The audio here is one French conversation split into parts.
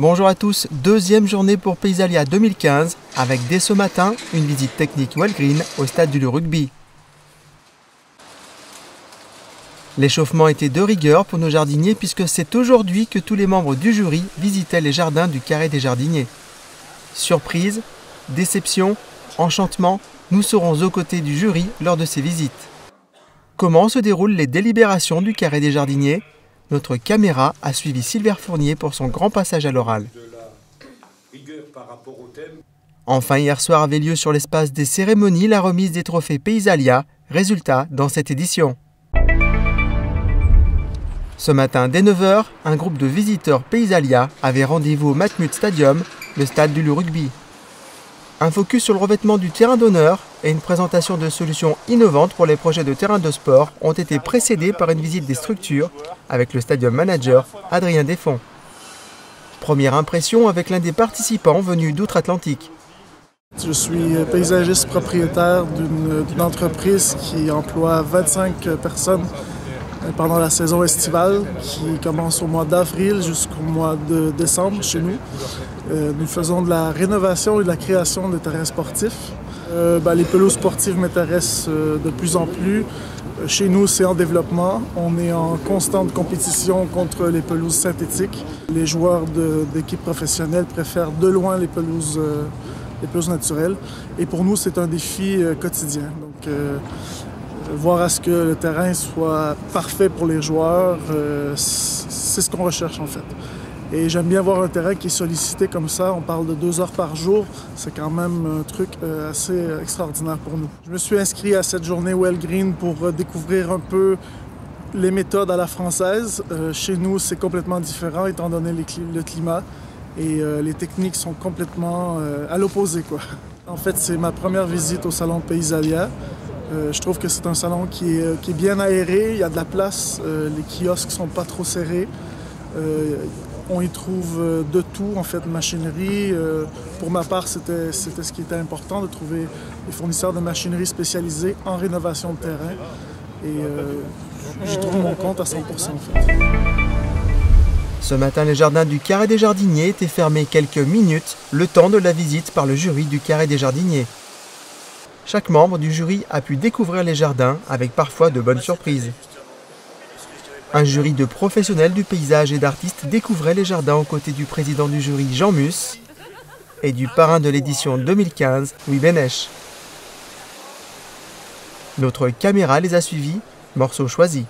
Bonjour à tous, deuxième journée pour Paysalia 2015, avec dès ce matin une visite technique Walgreen au stade du rugby. L'échauffement était de rigueur pour nos jardiniers puisque c'est aujourd'hui que tous les membres du jury visitaient les jardins du Carré des Jardiniers. Surprise, déception, enchantement, nous serons aux côtés du jury lors de ces visites. Comment se déroulent les délibérations du Carré des Jardiniers ? Notre caméra a suivi Sylvain Fournier pour son grand passage à l'oral. Enfin, hier soir avait lieu sur l'espace des cérémonies la remise des trophées Paysalia, résultat dans cette édition. Ce matin, dès 9 h, un groupe de visiteurs Paysalia avait rendez-vous au Matmut Stadium, le stade du rugby. Un focus sur le revêtement du terrain d'honneur et une présentation de solutions innovantes pour les projets de terrain de sport ont été précédés par une visite des structures avec le stadium manager Adrien Desfonds. Première impression avec l'un des participants venus d'outre-Atlantique. Je suis paysagiste propriétaire d'une entreprise qui emploie 25 personnes pendant la saison estivale qui commence au mois d'avril jusqu'au mois de décembre chez nous. Nous faisons de la rénovation et de la création de terrains sportifs. Les pelouses sportives m'intéressent de plus en plus. Chez nous, c'est en développement. On est en constante compétition contre les pelouses synthétiques. Les joueurs d'équipes professionnelles préfèrent de loin les pelouses naturelles. Et pour nous, c'est un défi quotidien. Donc, voir à ce que le terrain soit parfait pour les joueurs, c'est ce qu'on recherche en fait. Et j'aime bien voir un terrain qui est sollicité comme ça. On parle de 2 heures par jour. C'est quand même un truc assez extraordinaire pour nous. Je me suis inscrit à cette journée Walgreen pour découvrir un peu les méthodes à la française. Chez nous, c'est complètement différent étant donné le climat. Et les techniques sont complètement à l'opposé, quoi. En fait, c'est ma première visite au salon Paysalia. Je trouve que c'est un salon qui est bien aéré, il y a de la place, les kiosques ne sont pas trop serrés. On y trouve de tout, en fait, machinerie. Pour ma part, c'était ce qui était important, de trouver des fournisseurs de machinerie spécialisés en rénovation de terrain. Et j'y trouve mon compte à 100% en fait. Ce matin, les jardins du Carré des Jardiniers étaient fermés quelques minutes, le temps de la visite par le jury du Carré des Jardiniers. Chaque membre du jury a pu découvrir les jardins avec parfois de bonnes surprises. Un jury de professionnels du paysage et d'artistes découvrait les jardins aux côtés du président du jury Jean Mus et du parrain de l'édition 2015, Louis Bénèche. Notre caméra les a suivis, morceau choisi.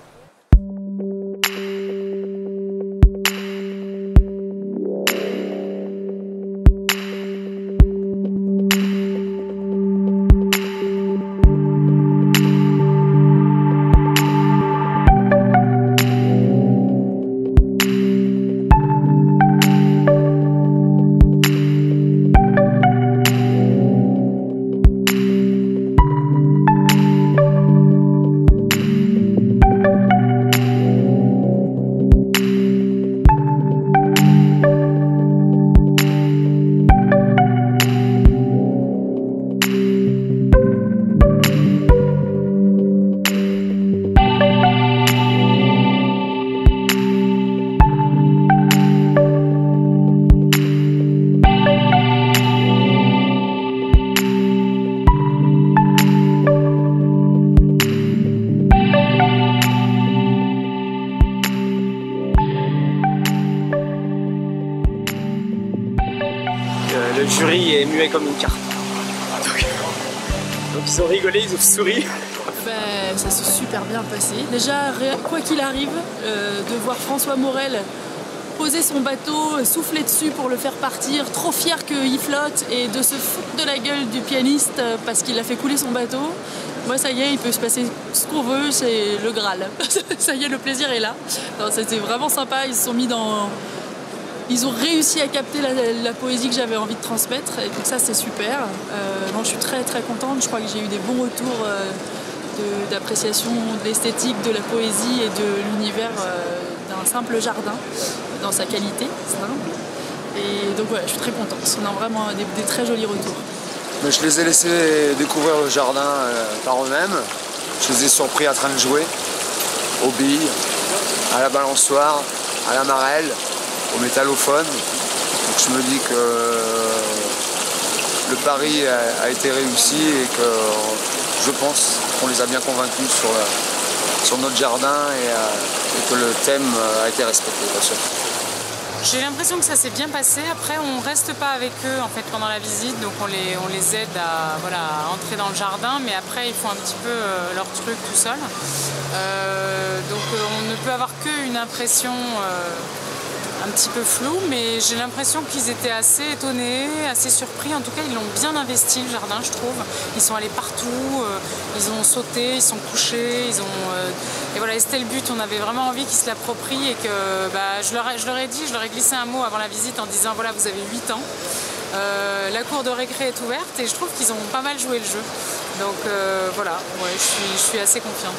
Le jury est muet comme une carte. Donc ils ont rigolé, ils ont souri. Ça s'est super bien passé. Déjà, quoi qu'il arrive, de voir François Morel poser son bateau, souffler dessus pour le faire partir, trop fier qu'il flotte, et de se foutre de la gueule du pianiste parce qu'il a fait couler son bateau. Moi, ça y est, il peut se passer ce qu'on veut, c'est le Graal. Ça y est, le plaisir est là. C'était vraiment sympa, ils se sont mis dans... Ils ont réussi à capter la poésie que j'avais envie de transmettre, et donc ça c'est super. Je suis très très contente, je crois que j'ai eu des bons retours d'appréciation de l'esthétique, de la poésie et de l'univers d'un simple jardin, dans sa qualité simple. Et donc voilà, je suis très contente, on a vraiment des très jolis retours. Mais je les ai laissés découvrir le jardin par eux-mêmes. Je les ai surpris en train de jouer aux billes, à la balançoire, à la marelle, au métallophone. Donc je me dis que le pari a été réussi et que je pense qu'on les a bien convaincus sur notre jardin et que le thème a été respecté, bien sûr. J'ai l'impression que ça s'est bien passé. Après, on ne reste pas avec eux en fait, pendant la visite, donc on les aide à entrer dans le jardin, mais après ils font un petit peu leur truc tout seuls. Donc on ne peut avoir qu'une impression un petit peu floue, mais j'ai l'impression qu'ils étaient assez étonnés, assez surpris. En tout cas, ils l'ont bien investi le jardin, je trouve. Ils sont allés partout, ils ont sauté, ils sont couchés, et voilà, c'était le but. On avait vraiment envie qu'ils se l'approprient et que je leur ai glissé un mot avant la visite en disant voilà, vous avez 8 ans. La cour de récré est ouverte et je trouve qu'ils ont pas mal joué le jeu. Donc voilà, ouais, je suis assez confiante.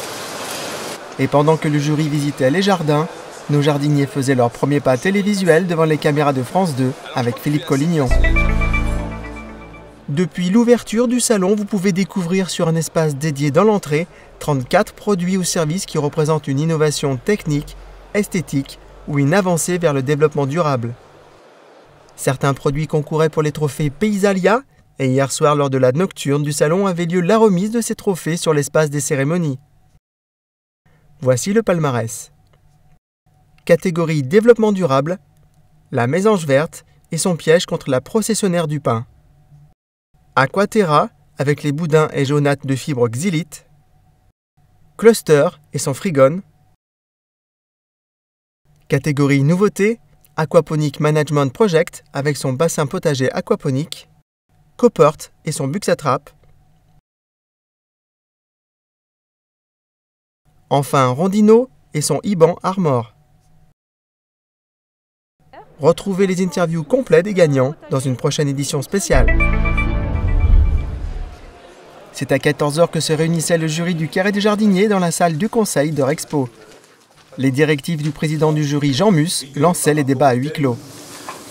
Et pendant que le jury visitait les jardins, nos jardiniers faisaient leur premier pas télévisuel devant les caméras de France 2 avec Philippe Collignon. Depuis l'ouverture du salon, vous pouvez découvrir sur un espace dédié dans l'entrée 34 produits ou services qui représentent une innovation technique, esthétique ou une avancée vers le développement durable. Certains produits concouraient pour les trophées Paysalia et hier soir, lors de la nocturne du salon, avait lieu la remise de ces trophées sur l'espace des cérémonies. Voici le palmarès. Catégorie développement durable, la mésange verte et son piège contre la processionnaire du pain. Aquaterra avec les boudins et jaunates de fibres xylite. Cluster et son frigone. Catégorie nouveauté, Aquaponic Management Project avec son bassin potager aquaponique. Coppert et son Buxatrap. Enfin Rondino et son IBAN Armor. Retrouvez les interviews complètes des gagnants dans une prochaine édition spéciale. C'est à 14 h que se réunissait le jury du Carré des Jardiniers dans la salle du Conseil de Rexpo. Les directives du président du jury, Jean Mus, lançaient les débats à huis clos.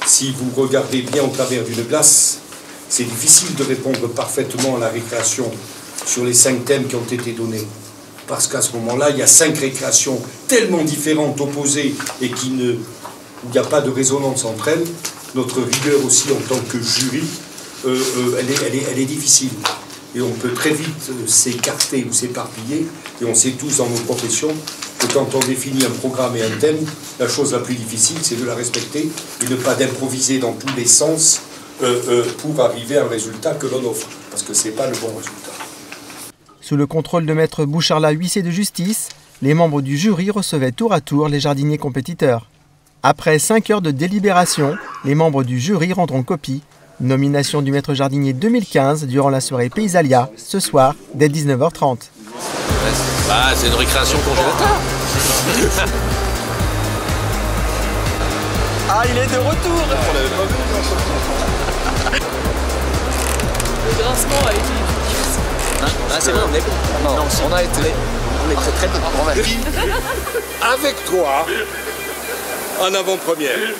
Si vous regardez bien au travers d'une glace, c'est difficile de répondre parfaitement à la récréation sur les 5 thèmes qui ont été donnés. Parce qu'à ce moment-là, il y a 5 récréations tellement différentes, opposées, et où il n'y a pas de résonance entre elles. Notre rigueur aussi en tant que jury, elle est difficile. Et on peut très vite s'écarter ou s'éparpiller. Et on sait tous dans nos professions que quand on définit un programme et un thème, la chose la plus difficile, c'est de la respecter et ne pas d'improviser dans tous les sens pour arriver à un résultat que l'on offre. Parce que ce n'est pas le bon résultat. Sous le contrôle de maître Boucharla, huissier de justice, les membres du jury recevaient tour à tour les jardiniers compétiteurs. Après 5 heures de délibération, les membres du jury rendront copie. Nomination du maître jardinier 2015 durant la soirée Paysalia, ce soir, dès 19h30. C'est une récréation congélateur. Ah, il est de retour. Le grincement a été efficace. C'est bon, on est bon. Non, on a été. On est très très bon. Avec toi, en avant-première.